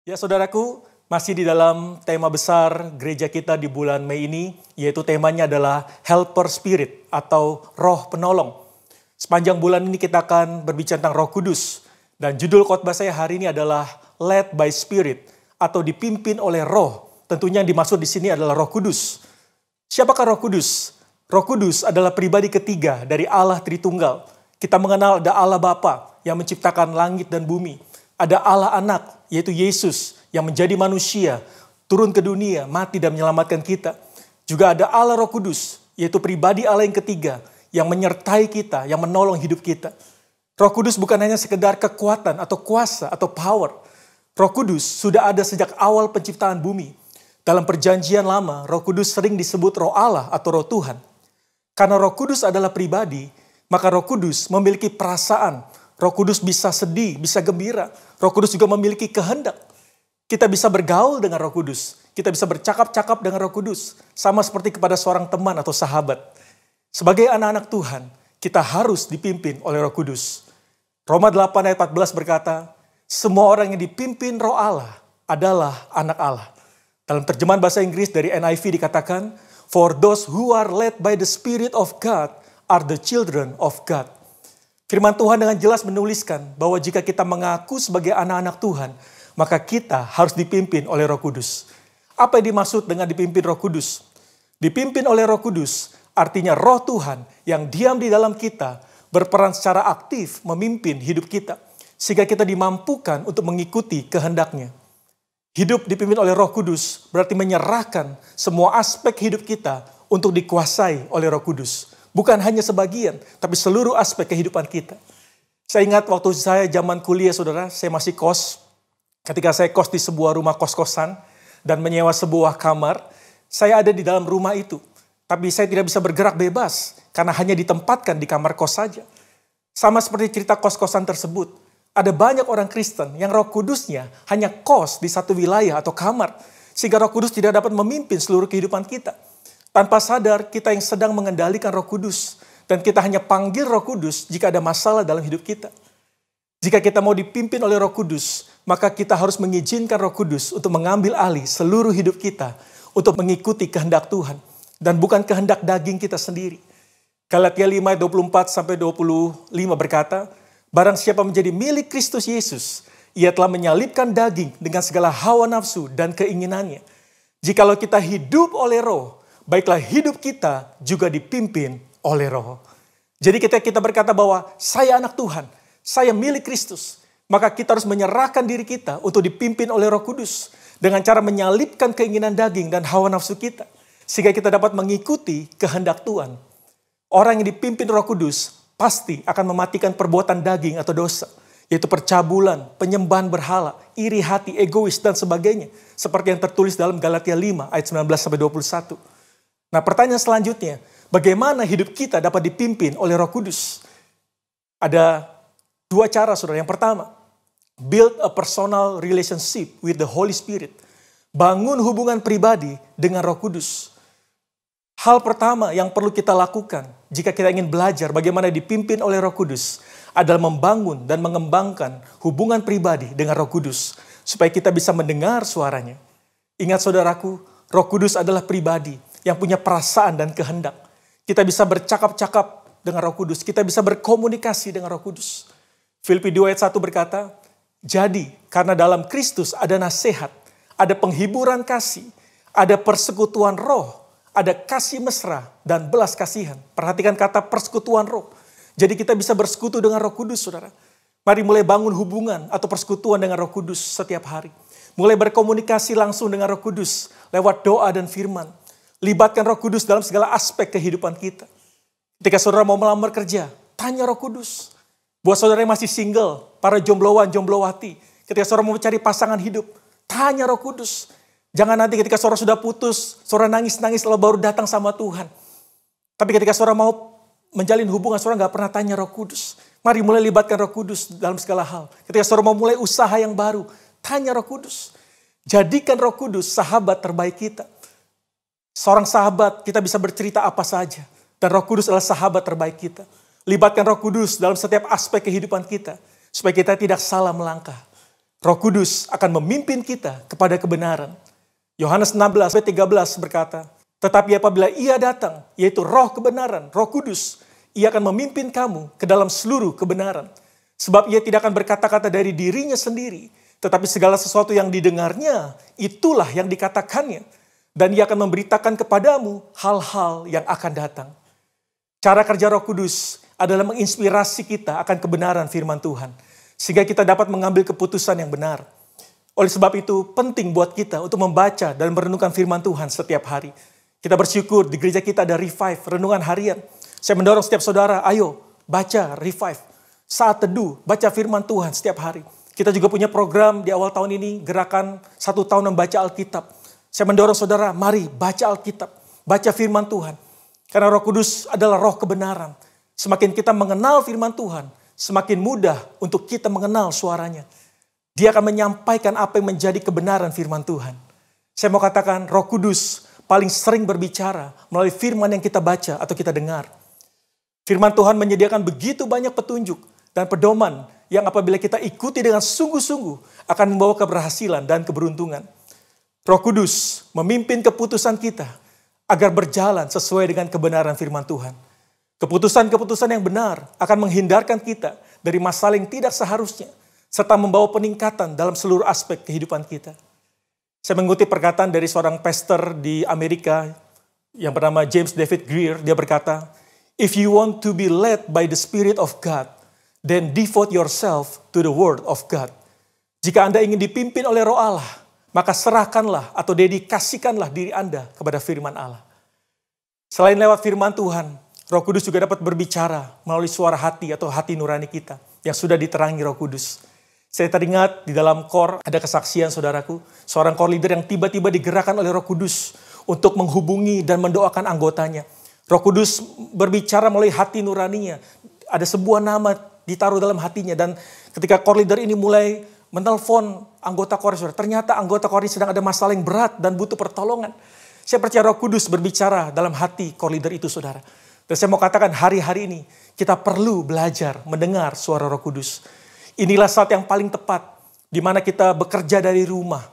Ya saudaraku, masih di dalam tema besar gereja kita di bulan Mei ini, yaitu temanya adalah Helper Spirit atau Roh Penolong. Sepanjang bulan ini kita akan berbicara tentang Roh Kudus. Dan judul khotbah saya hari ini adalah Led by Spirit atau dipimpin oleh Roh. Tentunya yang dimaksud di sini adalah Roh Kudus. Siapakah Roh Kudus? Roh Kudus adalah pribadi ketiga dari Allah Tritunggal. Kita mengenal ada Allah Bapa yang menciptakan langit dan bumi. Ada Allah Anak, yaitu Yesus yang menjadi manusia, turun ke dunia, mati dan menyelamatkan kita. Juga ada Allah Roh Kudus, yaitu pribadi Allah yang ketiga yang menyertai kita, yang menolong hidup kita. Roh Kudus bukan hanya sekedar kekuatan atau kuasa atau power. Roh Kudus sudah ada sejak awal penciptaan bumi. Dalam perjanjian lama, Roh Kudus sering disebut Roh Allah atau Roh Tuhan. Karena Roh Kudus adalah pribadi, maka Roh Kudus memiliki perasaan. Roh Kudus bisa sedih, bisa gembira. Roh Kudus juga memiliki kehendak. Kita bisa bergaul dengan Roh Kudus. Kita bisa bercakap-cakap dengan Roh Kudus. Sama seperti kepada seorang teman atau sahabat. Sebagai anak-anak Tuhan, kita harus dipimpin oleh Roh Kudus. Roma 8 ayat 14 berkata, semua orang yang dipimpin Roh Allah adalah anak Allah. Dalam terjemahan bahasa Inggris dari NIV dikatakan, for those who are led by the Spirit of God are the children of God. Firman Tuhan dengan jelas menuliskan bahwa jika kita mengaku sebagai anak-anak Tuhan, maka kita harus dipimpin oleh Roh Kudus. Apa yang dimaksud dengan dipimpin Roh Kudus? Dipimpin oleh Roh Kudus artinya Roh Tuhan yang diam di dalam kita berperan secara aktif memimpin hidup kita. Sehingga kita dimampukan untuk mengikuti kehendaknya. Hidup dipimpin oleh Roh Kudus berarti menyerahkan semua aspek hidup kita untuk dikuasai oleh Roh Kudus. Bukan hanya sebagian, tapi seluruh aspek kehidupan kita. Saya ingat waktu saya zaman kuliah, saudara, saya masih kos. Ketika saya kos di sebuah rumah kos-kosan dan menyewa sebuah kamar, saya ada di dalam rumah itu. Tapi saya tidak bisa bergerak bebas, karena hanya ditempatkan di kamar kos saja. Sama seperti cerita kos-kosan tersebut, ada banyak orang Kristen yang Roh Kudusnya hanya kos di satu wilayah atau kamar, sehingga Roh Kudus tidak dapat memimpin seluruh kehidupan kita. Tanpa sadar, kita yang sedang mengendalikan Roh Kudus. Dan kita hanya panggil Roh Kudus jika ada masalah dalam hidup kita. Jika kita mau dipimpin oleh Roh Kudus, maka kita harus mengizinkan Roh Kudus untuk mengambil alih seluruh hidup kita untuk mengikuti kehendak Tuhan. Dan bukan kehendak daging kita sendiri. Galatia 5 ayat 24-25 berkata, barang siapa menjadi milik Kristus Yesus, ia telah menyalibkan daging dengan segala hawa nafsu dan keinginannya. Jikalau kita hidup oleh Roh, baiklah hidup kita juga dipimpin oleh Roh. Jadi kita berkata bahwa saya anak Tuhan, saya milik Kristus. Maka kita harus menyerahkan diri kita untuk dipimpin oleh Roh Kudus. Dengan cara menyalibkan keinginan daging dan hawa nafsu kita. Sehingga kita dapat mengikuti kehendak Tuhan. Orang yang dipimpin Roh Kudus pasti akan mematikan perbuatan daging atau dosa. Yaitu percabulan, penyembahan berhala, iri hati, egois, dan sebagainya. Seperti yang tertulis dalam Galatia 5 ayat 19-21. Nah, pertanyaan selanjutnya, bagaimana hidup kita dapat dipimpin oleh Roh Kudus? Ada dua cara, saudara. Yang pertama, build a personal relationship with the Holy Spirit. Bangun hubungan pribadi dengan Roh Kudus. Hal pertama yang perlu kita lakukan jika kita ingin belajar bagaimana dipimpin oleh Roh Kudus adalah membangun dan mengembangkan hubungan pribadi dengan Roh Kudus supaya kita bisa mendengar suaranya. Ingat saudaraku, Roh Kudus adalah pribadi yang punya perasaan dan kehendak. Kita bisa bercakap-cakap dengan Roh Kudus. Kita bisa berkomunikasi dengan Roh Kudus. Filipi 2 ayat 1 berkata, jadi karena dalam Kristus ada nasihat, ada penghiburan kasih, ada persekutuan roh, ada kasih mesra dan belas kasihan. Perhatikan kata persekutuan roh. Jadi kita bisa bersekutu dengan Roh Kudus, saudara. Mari mulai bangun hubungan atau persekutuan dengan Roh Kudus setiap hari. Mulai berkomunikasi langsung dengan Roh Kudus lewat doa dan firman. Libatkan Roh Kudus dalam segala aspek kehidupan kita. Ketika saudara mau melamar kerja, tanya Roh Kudus. Buat saudara yang masih single, para jombloan, jomblowati. Ketika saudara mau mencari pasangan hidup, tanya Roh Kudus. Jangan nanti ketika saudara sudah putus, saudara nangis-nangis lalu baru datang sama Tuhan. Tapi ketika saudara mau menjalin hubungan, saudara gak pernah tanya Roh Kudus. Mari mulai libatkan Roh Kudus dalam segala hal. Ketika saudara mau mulai usaha yang baru, tanya Roh Kudus. Jadikan Roh Kudus sahabat terbaik kita. Seorang sahabat kita bisa bercerita apa saja. Dan Roh Kudus adalah sahabat terbaik kita. Libatkan Roh Kudus dalam setiap aspek kehidupan kita. Supaya kita tidak salah melangkah. Roh Kudus akan memimpin kita kepada kebenaran. Yohanes 16:13 berkata, tetapi apabila Ia datang, yaitu Roh kebenaran, Roh Kudus, Ia akan memimpin kamu ke dalam seluruh kebenaran. Sebab Ia tidak akan berkata-kata dari dirinya sendiri, tetapi segala sesuatu yang didengarnya, itulah yang dikatakannya. Dan Ia akan memberitakan kepadamu hal-hal yang akan datang. Cara kerja Roh Kudus adalah menginspirasi kita akan kebenaran firman Tuhan, sehingga kita dapat mengambil keputusan yang benar. Oleh sebab itu, penting buat kita untuk membaca dan merenungkan firman Tuhan setiap hari. Kita bersyukur di gereja kita ada Revive, renungan harian. Saya mendorong setiap saudara, ayo baca Revive. Saat teduh, baca firman Tuhan setiap hari. Kita juga punya program di awal tahun ini, gerakan 1 tahun membaca Alkitab. Saya mendorong saudara, mari baca Alkitab, baca firman Tuhan. Karena Roh Kudus adalah roh kebenaran. Semakin kita mengenal firman Tuhan, semakin mudah untuk kita mengenal suaranya. Dia akan menyampaikan apa yang menjadi kebenaran firman Tuhan. Saya mau katakan, Roh Kudus paling sering berbicara melalui firman yang kita baca atau kita dengar. Firman Tuhan menyediakan begitu banyak petunjuk dan pedoman yang apabila kita ikuti dengan sungguh-sungguh akan membawa keberhasilan dan keberuntungan. Roh Kudus memimpin keputusan kita agar berjalan sesuai dengan kebenaran firman Tuhan. Keputusan-keputusan yang benar akan menghindarkan kita dari masalah yang tidak seharusnya, serta membawa peningkatan dalam seluruh aspek kehidupan kita. Saya mengutip perkataan dari seorang pastor di Amerika yang bernama James David Greer. Dia berkata, if you want to be led by the Spirit of God, then devote yourself to the Word of God. Jika Anda ingin dipimpin oleh Roh Allah, maka serahkanlah atau dedikasikanlah diri Anda kepada firman Allah. Selain lewat firman Tuhan, Roh Kudus juga dapat berbicara melalui suara hati atau hati nurani kita yang sudah diterangi Roh Kudus. Saya teringat di dalam KOR ada kesaksian saudaraku, seorang KOR leader yang tiba-tiba digerakkan oleh Roh Kudus untuk menghubungi dan mendoakan anggotanya. Roh Kudus berbicara melalui hati nuraninya. Ada sebuah nama ditaruh dalam hatinya dan ketika KOR leader ini mulai menelpon anggota KOR, ternyata anggota KOR ini sedang ada masalah yang berat dan butuh pertolongan. Saya percaya Roh Kudus berbicara dalam hati KOR leader itu saudara. Dan saya mau katakan hari-hari ini kita perlu belajar mendengar suara Roh Kudus. Inilah saat yang paling tepat di mana kita bekerja dari rumah,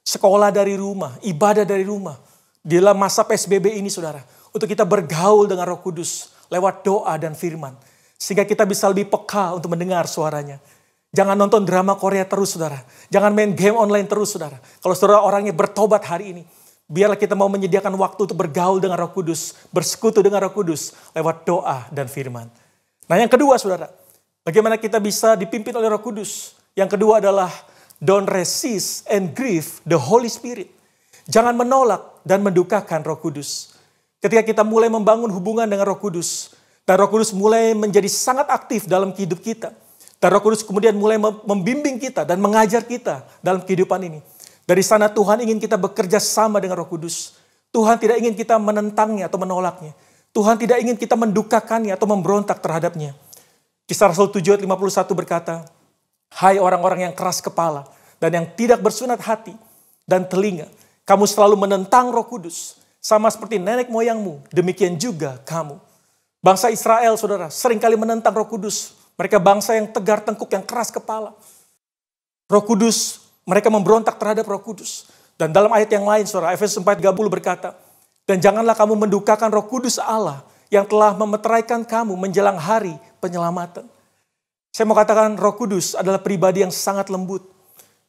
sekolah dari rumah, ibadah dari rumah. Di dalam masa PSBB ini saudara, untuk kita bergaul dengan Roh Kudus lewat doa dan firman. Sehingga kita bisa lebih peka untuk mendengar suaranya. Jangan nonton drama Korea terus saudara. Jangan main game online terus saudara. Kalau saudara orangnya bertobat hari ini, biarlah kita mau menyediakan waktu untuk bergaul dengan Roh Kudus, bersekutu dengan Roh Kudus lewat doa dan firman. Nah yang kedua saudara, bagaimana kita bisa dipimpin oleh Roh Kudus? Yang kedua adalah don't resist and grieve the Holy Spirit. Jangan menolak dan mendukakan Roh Kudus. Ketika kita mulai membangun hubungan dengan Roh Kudus, dan Roh Kudus mulai menjadi sangat aktif dalam hidup kita, dan Roh Kudus kemudian mulai membimbing kita dan mengajar kita dalam kehidupan ini. Dari sana Tuhan ingin kita bekerja sama dengan Roh Kudus. Tuhan tidak ingin kita menentangnya atau menolaknya. Tuhan tidak ingin kita mendukakannya atau memberontak terhadapnya. Kisah Rasul 7 ayat 51 berkata, hai orang-orang yang keras kepala dan yang tidak bersunat hati dan telinga, kamu selalu menentang Roh Kudus, sama seperti nenek moyangmu, demikian juga kamu. Bangsa Israel, saudara, seringkali menentang Roh Kudus. Mereka bangsa yang tegar tengkuk, yang keras kepala. Roh Kudus, mereka memberontak terhadap Roh Kudus. Dan dalam ayat yang lain, saudara, Efesus 4:30 berkata, dan janganlah kamu mendukakan Roh Kudus Allah yang telah memeteraikan kamu menjelang hari penyelamatan. Saya mau katakan Roh Kudus adalah pribadi yang sangat lembut.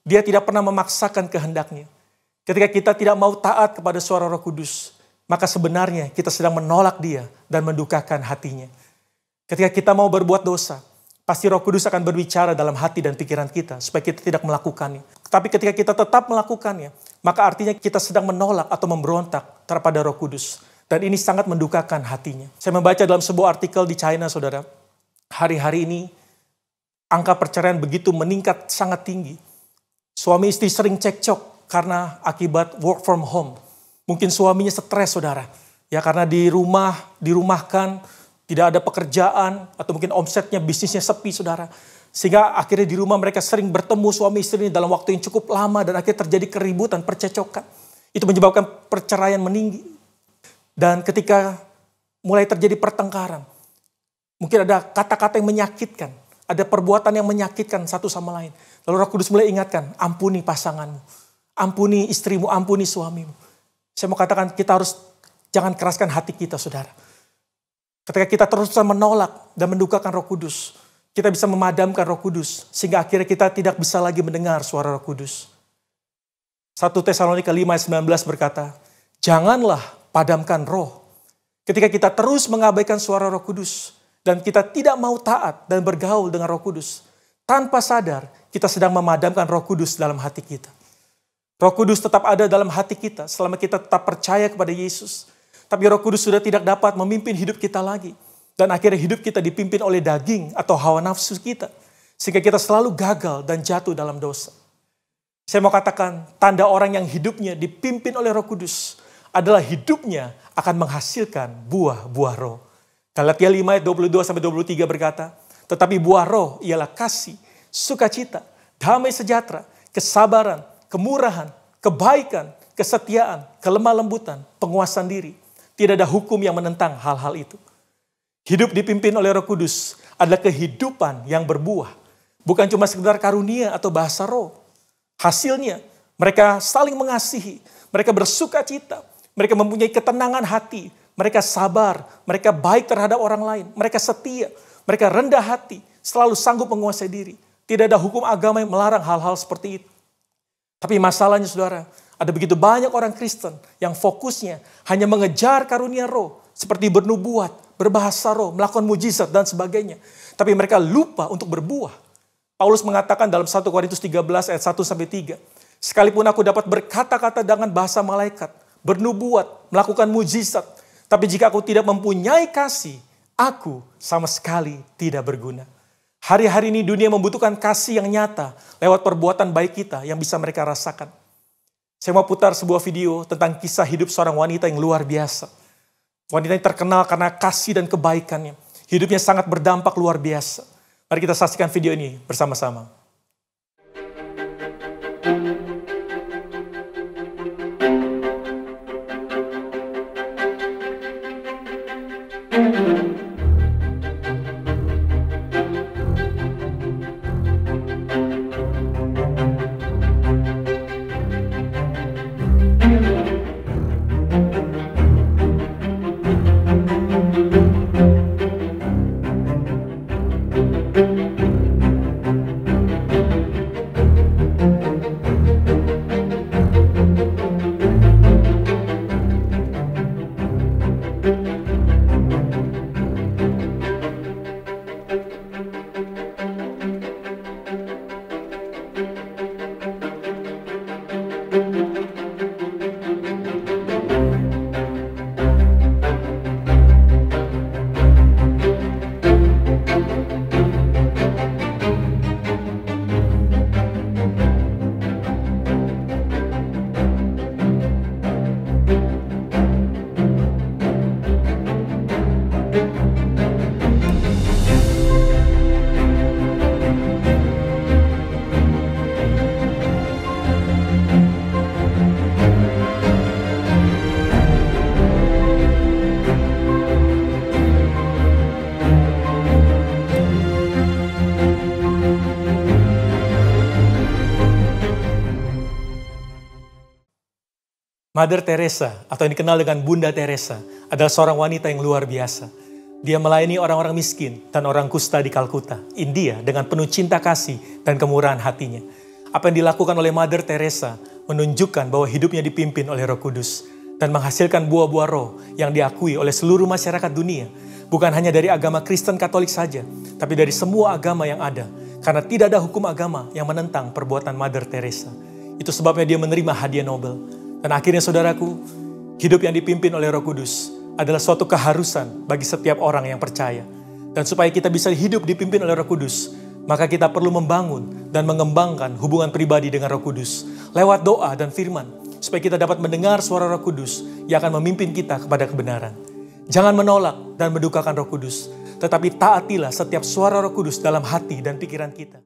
Dia tidak pernah memaksakan kehendaknya. Ketika kita tidak mau taat kepada suara Roh Kudus, maka sebenarnya kita sedang menolak dia dan mendukakan hatinya. Ketika kita mau berbuat dosa, pasti Roh Kudus akan berbicara dalam hati dan pikiran kita supaya kita tidak melakukannya. Tapi ketika kita tetap melakukannya, maka artinya kita sedang menolak atau memberontak terhadap Roh Kudus. Dan ini sangat mendukakan hatinya. Saya membaca dalam sebuah artikel di China, saudara. Hari-hari ini, angka perceraian begitu meningkat sangat tinggi. Suami istri sering cekcok karena akibat work from home. Mungkin suaminya stres, saudara. Ya, karena dirumahkan, tidak ada pekerjaan, atau mungkin omsetnya, bisnisnya sepi, saudara. Sehingga akhirnya di rumah mereka sering bertemu suami istri ini dalam waktu yang cukup lama dan akhirnya terjadi keributan, percecokan. Itu menyebabkan perceraian meninggi. Dan ketika mulai terjadi pertengkaran, mungkin ada kata-kata yang menyakitkan, ada perbuatan yang menyakitkan satu sama lain. Lalu Roh Kudus mulai ingatkan, ampuni pasanganmu, ampuni istrimu, ampuni suamimu. Saya mau katakan kita harus jangan keraskan hati kita, saudara. Ketika kita terus menolak dan mendukakan Roh Kudus, kita bisa memadamkan Roh Kudus, sehingga akhirnya kita tidak bisa lagi mendengar suara Roh Kudus. 1 Tesalonika 5 ayat 19 berkata, janganlah padamkan roh. Ketika kita terus mengabaikan suara Roh Kudus, dan kita tidak mau taat dan bergaul dengan Roh Kudus, tanpa sadar kita sedang memadamkan Roh Kudus dalam hati kita. Roh Kudus tetap ada dalam hati kita selama kita tetap percaya kepada Yesus. Tapi Roh Kudus sudah tidak dapat memimpin hidup kita lagi. Dan akhirnya hidup kita dipimpin oleh daging atau hawa nafsu kita. Sehingga kita selalu gagal dan jatuh dalam dosa. Saya mau katakan, tanda orang yang hidupnya dipimpin oleh Roh Kudus adalah hidupnya akan menghasilkan buah-buah roh. Galatia 5 ayat 22-23 berkata, tetapi buah roh ialah kasih, sukacita, damai sejahtera, kesabaran, kemurahan, kebaikan, kesetiaan, kelemah lembutan, penguasaan diri. Tidak ada hukum yang menentang hal-hal itu. Hidup dipimpin oleh Roh Kudus adalah kehidupan yang berbuah. Bukan cuma sekedar karunia atau bahasa roh. Hasilnya, mereka saling mengasihi, mereka bersuka cita, mereka mempunyai ketenangan hati, mereka sabar, mereka baik terhadap orang lain, mereka setia, mereka rendah hati, selalu sanggup menguasai diri. Tidak ada hukum agama yang melarang hal-hal seperti itu. Tapi masalahnya saudara, ada begitu banyak orang Kristen yang fokusnya hanya mengejar karunia roh, seperti bernubuat, berbahasa roh, melakukan mujizat dan sebagainya. Tapi mereka lupa untuk berbuah. Paulus mengatakan dalam 1 Korintus 13 ayat 1-3, sekalipun aku dapat berkata-kata dengan bahasa malaikat, bernubuat, melakukan mujizat, tapi jika aku tidak mempunyai kasih, aku sama sekali tidak berguna. Hari-hari ini dunia membutuhkan kasih yang nyata lewat perbuatan baik kita yang bisa mereka rasakan. Saya mau putar sebuah video tentang kisah hidup seorang wanita yang luar biasa. Wanita yang terkenal karena kasih dan kebaikannya. Hidupnya sangat berdampak luar biasa. Mari kita saksikan video ini bersama-sama. Mother Teresa atau yang dikenal dengan Bunda Teresa adalah seorang wanita yang luar biasa. Dia melayani orang-orang miskin dan orang kusta di Kalkuta, India dengan penuh cinta kasih dan kemurahan hatinya. Apa yang dilakukan oleh Mother Teresa menunjukkan bahwa hidupnya dipimpin oleh Roh Kudus dan menghasilkan buah-buah roh yang diakui oleh seluruh masyarakat dunia. Bukan hanya dari agama Kristen Katolik saja, tapi dari semua agama yang ada. Karena tidak ada hukum agama yang menentang perbuatan Mother Teresa. Itu sebabnya dia menerima hadiah Nobel. Dan akhirnya saudaraku, hidup yang dipimpin oleh Roh Kudus adalah suatu keharusan bagi setiap orang yang percaya. Dan supaya kita bisa hidup dipimpin oleh Roh Kudus, maka kita perlu membangun dan mengembangkan hubungan pribadi dengan Roh Kudus lewat doa dan firman, supaya kita dapat mendengar suara Roh Kudus yang akan memimpin kita kepada kebenaran. Jangan menolak dan mendukakan Roh Kudus, tetapi taatilah setiap suara Roh Kudus dalam hati dan pikiran kita.